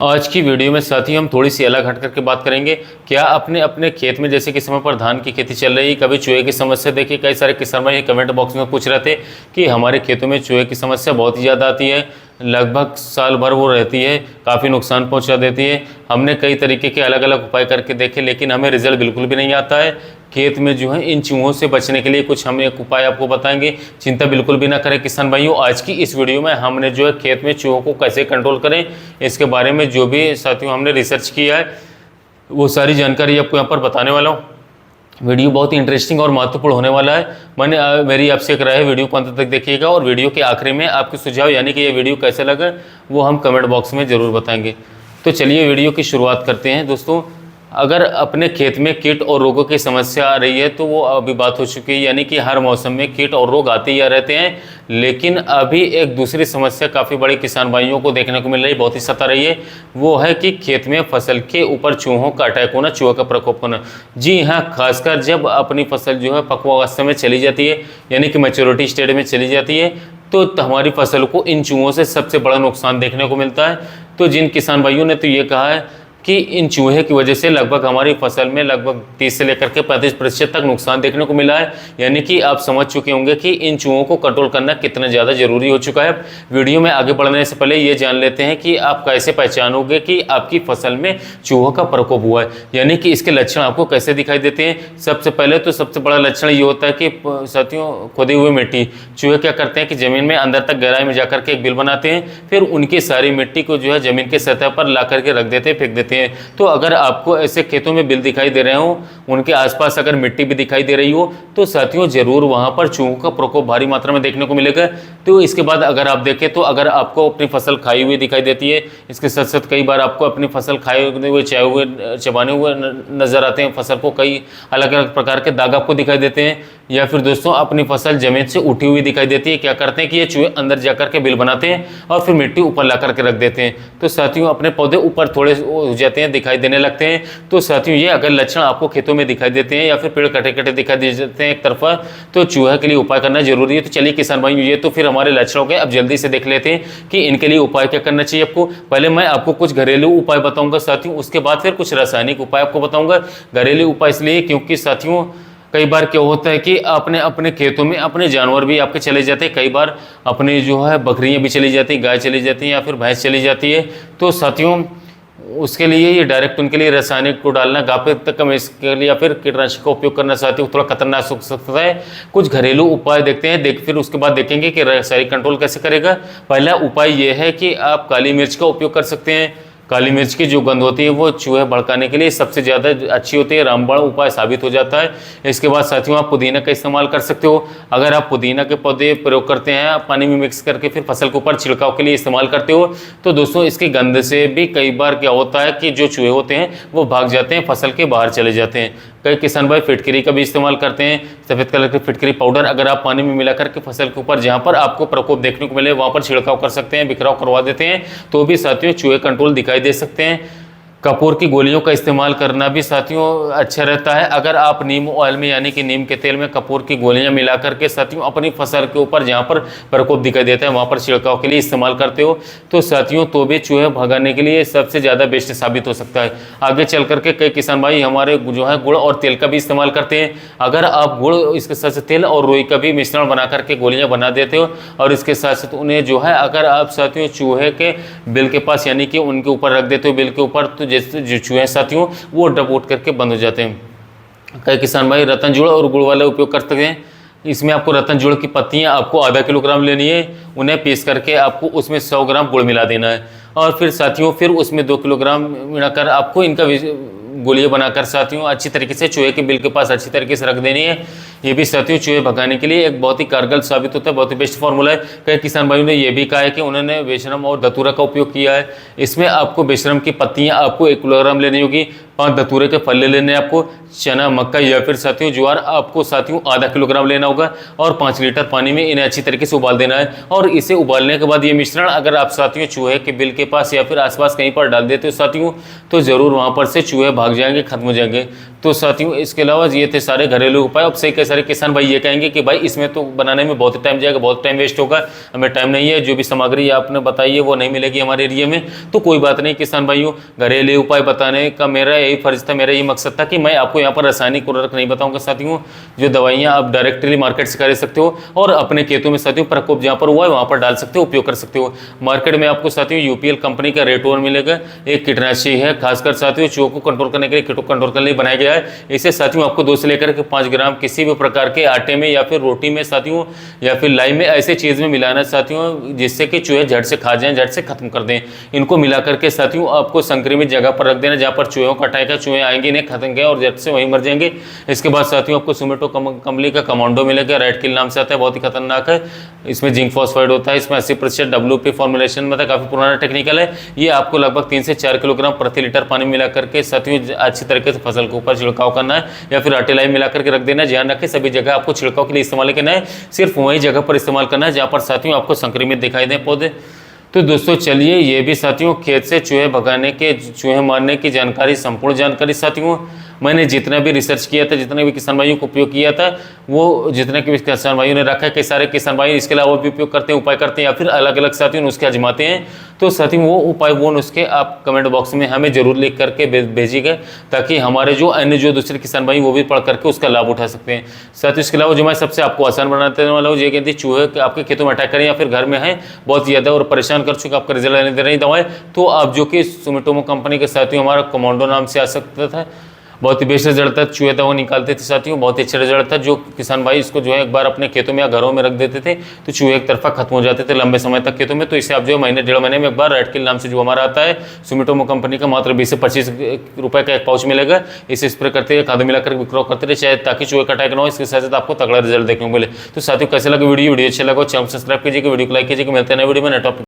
आज की वीडियो में साथ ही हम थोड़ी सी अलग हट करके बात करेंगे। क्या अपने अपने खेत में जैसे कि समय पर धान की खेती चल रही है, कभी चूहे की समस्या देखी। कई सारे किसान भाई कमेंट बॉक्स में पूछ रहे थे कि हमारे खेतों में चूहे की समस्या बहुत ही ज़्यादा आती है, लगभग साल भर वो रहती है, काफ़ी नुकसान पहुंचा देती है। हमने कई तरीके के अलग अलग उपाय करके देखे लेकिन हमें रिजल्ट बिल्कुल भी नहीं आता है। खेत में जो है इन चूहों से बचने के लिए कुछ हम एक उपाय आपको बताएंगे। चिंता बिल्कुल भी ना करें किसान भाइयों। आज की इस वीडियो में हमने जो है खेत में चूहों को कैसे कंट्रोल करें, इसके बारे में जो भी साथियों हमने रिसर्च किया है वो सारी जानकारी आपको यहाँ पर बताने वाला हूँ। वीडियो बहुत ही इंटरेस्टिंग और महत्वपूर्ण होने वाला है। मेरी आपसे एक राय है, वीडियो को अंत तक देखिएगा और वीडियो के आखिरी में आपके सुझाव यानी कि ये वीडियो कैसे लगा वो हम कमेंट बॉक्स में ज़रूर बताएंगे। तो चलिए वीडियो की शुरुआत करते हैं। दोस्तों, अगर अपने खेत में कीट और रोगों की समस्या आ रही है तो वो अभी बात हो चुकी है, यानी कि हर मौसम में कीट और रोग आते ही रहते हैं। लेकिन अभी एक दूसरी समस्या काफ़ी बड़ी किसान भाइयों को देखने को मिल रही है, बहुत ही सता रही है। वो है कि खेत में फसल के ऊपर चूहों का अटैक होना, चूहों का प्रकोप होना। जी हाँ, खासकर जब अपनी फसल जो है पक्वावस्था में चली जाती है यानी कि मैच्योरिटी स्टेज में चली जाती है तो हमारी फसल को इन चूहों से सबसे बड़ा नुकसान देखने को मिलता है। तो जिन किसान भाइयों ने तो ये कहा है कि इन चूहे की वजह से लगभग हमारी फसल में लगभग 30 से लेकर के 35% तक नुकसान देखने को मिला है। यानी कि आप समझ चुके होंगे कि इन चूहों को कंट्रोल करना कितना ज़्यादा ज़रूरी हो चुका है। वीडियो में आगे बढ़ने से पहले ये जान लेते हैं कि आप कैसे पहचानोगे कि आपकी फसल में चूहों का प्रकोप हुआ है, यानी कि इसके लक्षण आपको कैसे दिखाई देते हैं। सबसे पहले तो सबसे बड़ा लक्षण ये होता है कि साथियों, खोदी हुई मिट्टी। चूहे क्या करते हैं कि ज़मीन में अंदर तक गहराई में जाकर के एक बिल बनाते हैं, फिर उनकी सारी मिट्टी को जो है ज़मीन के सतह पर ला करके रख देते हैं, फेंक देते हैं। तो अगर आपको ऐसे खेतों में बिल दिखाई दे रहे हो, उनके आसपास अगर मिट्टी भी दिखाई दे रही हो तो साथियों जरूर वहां पर चूहों का प्रकोप भारी मात्रा में देखने को मिलेगा। तो इसके बाद अगर आप देखें तो अगर आपको अपनी फसल खाई हुई दिखाई देती है, इसके साथ साथ कई बार आपको अपनी फसल खाए हुए चबाने हुए नजर आते हैं, फसल को कई अलग अलग प्रकार के दाग आपको दिखाई देते हैं, या फिर दोस्तों अपनी फसल जमीन से उठी हुई दिखाई देती है। क्या करते हैं कि ये चूहे अंदर जाकर के बिल बनाते हैं और फिर मिट्टी ऊपर ला करके रख देते हैं। तो साथियों अपने पौधे ऊपर थोड़े हो जाते हैं, दिखाई देने लगते हैं। तो साथियों ये अगर लक्षण आपको खेतों में दिखाई देते हैं या फिर पेड़ कटे कटे दिखाई देते हैं एक तरफा, तो चूहे के लिए उपाय करना जरूरी है। तो चलिए किसान भाई, ये तो फिर हमारे लक्षण हो गए। अब जल्दी से देख लेते हैं कि इनके लिए उपाय क्या करना चाहिए आपको। पहले मैं आपको कुछ घरेलू उपाय बताऊंगा साथियों, उसके बाद फिर कुछ रासायनिक उपाय आपको बताऊंगा। घरेलू उपाय इसलिए क्योंकि साथियों कई बार क्या होता है कि अपने अपने खेतों में अपने जानवर भी आपके चले जाते हैं। कई बार अपने जो है बकरियां भी चली जाती हैं, गाय चली जाती हैं या फिर भैंस चली जाती है। तो साथियों उसके लिए ये डायरेक्ट उनके लिए रासायनिक को डालना घातक तक कम, इसके लिए या फिर कीटनाशक का उपयोग करना साथियों थोड़ा खतरनाक हो सकता है। कुछ घरेलू उपाय देखते हैं, फिर उसके बाद देखेंगे कि रासायनिक कंट्रोल कैसे करेगा। पहला उपाय ये है कि आप काली मिर्च का उपयोग कर सकते हैं। काली मिर्च की जो गंध होती है वो चूहे भड़काने के लिए सबसे ज़्यादा अच्छी होती है, रामबाण उपाय साबित हो जाता है। इसके बाद साथियों आप पुदीना का इस्तेमाल कर सकते हो। अगर आप पुदीना के पौधे प्रयोग करते हैं, आप पानी में मिक्स करके फिर फसल के ऊपर छिड़काव के लिए इस्तेमाल करते हो, तो दोस्तों इसकी गंध से भी कई बार क्या होता है कि जो चूहे होते हैं वो भाग जाते हैं, फसल के बाहर चले जाते हैं। कई किसान भाई फिटकरी का भी इस्तेमाल करते हैं, सफ़ेद कलर की फिटकरी पाउडर। अगर आप पानी में मिला करके फसल के ऊपर जहाँ पर आपको प्रकोप देखने को मिले वहाँ पर छिड़काव कर सकते हैं, बिखराव करवा देते हैं, तो भी साथियों चूहे कंट्रोल दिखाई दे सकते हैं। कपूर की गोलियों का इस्तेमाल करना भी साथियों अच्छा रहता है। अगर आप नीम ऑयल में यानी कि नीम के तेल में कपूर की गोलियां मिला करके साथियों अपनी फसल के ऊपर जहां पर प्रकोप दिखाई देता है वहां पर छिड़काव के लिए इस्तेमाल करते हो, तो साथियों तो भी चूहे भगाने के लिए सबसे ज़्यादा बेस्ट साबित हो सकता है। आगे चल करके कई किसान भाई हमारे जो है गुड़ और तेल का भी इस्तेमाल करते हैं। अगर आप गुड़, इसके साथ साथ तेल और रुई का भी मिश्रण बना करके गोलियाँ बना देते हो और इसके साथ साथ उन्हें जो है अगर आप साथियों चूहे के बिल के पास यानी कि उनके ऊपर रख देते हो बिल के ऊपर, तो जैसे जो चूहे साथियों वो डब उठ करके बंद हो जाते हैं। कई किसान भाई रतन जुड़ और गुड़ वाला उपयोग कर सकते हैं। इसमें आपको रतन जुड़ की पत्तियां आपको आधा किलोग्राम लेनी है, उन्हें पीस करके आपको उसमें 100 ग्राम गुड़ मिला देना है और फिर साथियों फिर उसमें 2 किलोग्राम मिलाकर आपको इनका गोलियां बनाकर साथियों अच्छी तरीके से चूहे के बिल के पास अच्छी तरीके से रख देनी है। ये भी साथियों चूहे भगाने के लिए एक बहुत ही कारगर साबित होता है, बहुत ही बेस्ट फॉर्मूला है। कई किसान भाइयों ने यह भी कहा है कि उन्होंने बेशरम और धतूरा का उपयोग किया है। इसमें आपको बेशरम की पत्तियां आपको 1 किलोग्राम लेनी होगी, 5 धतूरे के फल ले लेने आपको, चना, मक्का या फिर साथियों ज्वार आपको साथियों आधा किलोग्राम लेना होगा और 5 लीटर पानी में इन्हें अच्छी तरीके से उबाल देना है। और इसे उबालने के बाद ये मिश्रण अगर आप साथियों चूहे के बिल के पास या फिर आसपास कहीं पर डाल देते हो साथियों, तो जरूर वहां पर से चूहे भाग जाएंगे, खत्म हो जाएंगे। तो साथियों इसके अलावा ये थे सारे घरेलू उपाय। अब से कई सारे किसान भाई ये कहेंगे कि भाई इसमें तो बनाने में बहुत टाइम जाएगा, बहुत टाइम वेस्ट होगा, हमें टाइम नहीं है, जो भी सामग्री आपने बताई है वो नहीं मिलेगी हमारे एरिया में। तो कोई बात नहीं किसान भाइयों, घरेलू उपाय बताने का मेरा यही फर्ज था, मेरा यही मकसद था कि मैं आपको यहाँ पर रासायनिक उर्वरक नहीं बताऊंगा साथियों। जो दवाइयाँ आप डायरेक्टली मार्केट से खरीद सकते हो और अपने खेतों में साथियों प्रकोप जहाँ पर हुआ है वहाँ पर डाल सकते हो, उपयोग कर सकते हो। मार्केट में आपको साथियों यूपीएल कंपनी का रेटोर मिलेगा, एक कीटनाशी है, खासकर साथियों चूहों को कंट्रोल करने के लिए, कीटों को कंट्रोल करने के लिए बनाया गया है। इसे साथियों आपको 2 से लेकर के 5 ग्राम किसी भी प्रकार के आटे में या फिर रोटी में साथियों या फिर लाई में ऐसे चीज में मिलाना साथियों जिससे कि चूहे झट से खा जाएं, झट से खत्म कर दें। इनको मिला करके साथियों आपको संक्रमित जगह पर रख देना जहां पर चूहों का अटैक है, चूहे आएंगे इन्हें खत्म किया और झट से वहीं मर जाएंगे। इसके बाद साथियों आपको सुमेटो कंपनी का कमांडो मिलेगा, रेड किल नाम से आता है, बहुत ही खतरनाक है। इसमें जिंक फॉस्फाइड होता है, इसमें 80% WP फॉर्मुलेशन में था, काफी पुराना टेक्निकल है। ये आपको लगभग 3 से 4 किलोग्राम प्रति लीटर पानी मिला करके साथियों अच्छी तरीके से फसल के ऊपर छिड़काव करना है या फिर आटे लाई मिला करके रख देना। ध्यान रखें सभी जगह आपको छिड़काव के लिए इस्तेमाल करना है, सिर्फ वही जगह पर इस्तेमाल करना है जहां पर साथियों आपको संक्रमित दिखाई दें पौधे। तो दोस्तों चलिए ये भी साथियों खेत से चूहे भगाने के, चूहे मारने की जानकारी, संपूर्ण जानकारी साथियों मैंने जितना भी रिसर्च किया था, जितने भी किसान भाइयों को उपयोग किया था, वो जितने भी किसान भाइयों ने रखा है, कई सारे किसान भाई इसके अलावा भी उपयोग करते हैं, उपाय करते हैं या फिर अलग अलग साथियों नुस्खे आजमाते हैं। तो साथियों वो उपाय, वो नुस्खे आप कमेंट बॉक्स में हमें जरूर लिख करके भेजिएगा ताकि हमारे जो अन्य जो दूसरे किसान भाई वो भी पढ़ करके उसका लाभ उठा सकते हैं। साथियों इसके अलावा जो मैं सबसे आपको आसान बनाने वाला हूँ, ये कहती चूहे आपके खेतों में अटैक करें या फिर घर में है बहुत ज़्यादा और परेशान कर चुके, आपका रिजल्ट नहीं दे रही दवाएं, तो आप जो कि सुमिटोमो कंपनी के साथियों हमारा कमांडो नाम से आ सकता था, बहुत ही बेस्ट रिजल्ट था, चूहे दवा निकालते थे साथियों, बहुत ही अच्छा रिजल्ट था। जो किसान भाई इसको जो है एक बार अपने खेतों में या घरों में रख देते थे तो चूहे एक तरफा खत्म हो जाते थे लंबे समय तक खेतों में। तो इसे आप जो महीने 1.5 महीने में एक बार रेड किल नाम से जो हमारा आता है सुमिटोमो कंपनी का, मात्र 20 से 25 रुपए का एक पाउच मिलेगा। इसे स्प्रे करते हैं, खाद मिलाकर विक्रय करते रहे चाहे ताकि चूहे का अटैक ना हो। इसके साथ आपको तगड़ा रिजल्ट देखने को मिले। तो साथियों कैसे लगा वीडियो अच्छा लगा चैनल सब्सक्राइब कीजिएगा, वीडियो को लाइक कीजिएगा। मिलते हैं नए वीडियो में नए टॉपिक।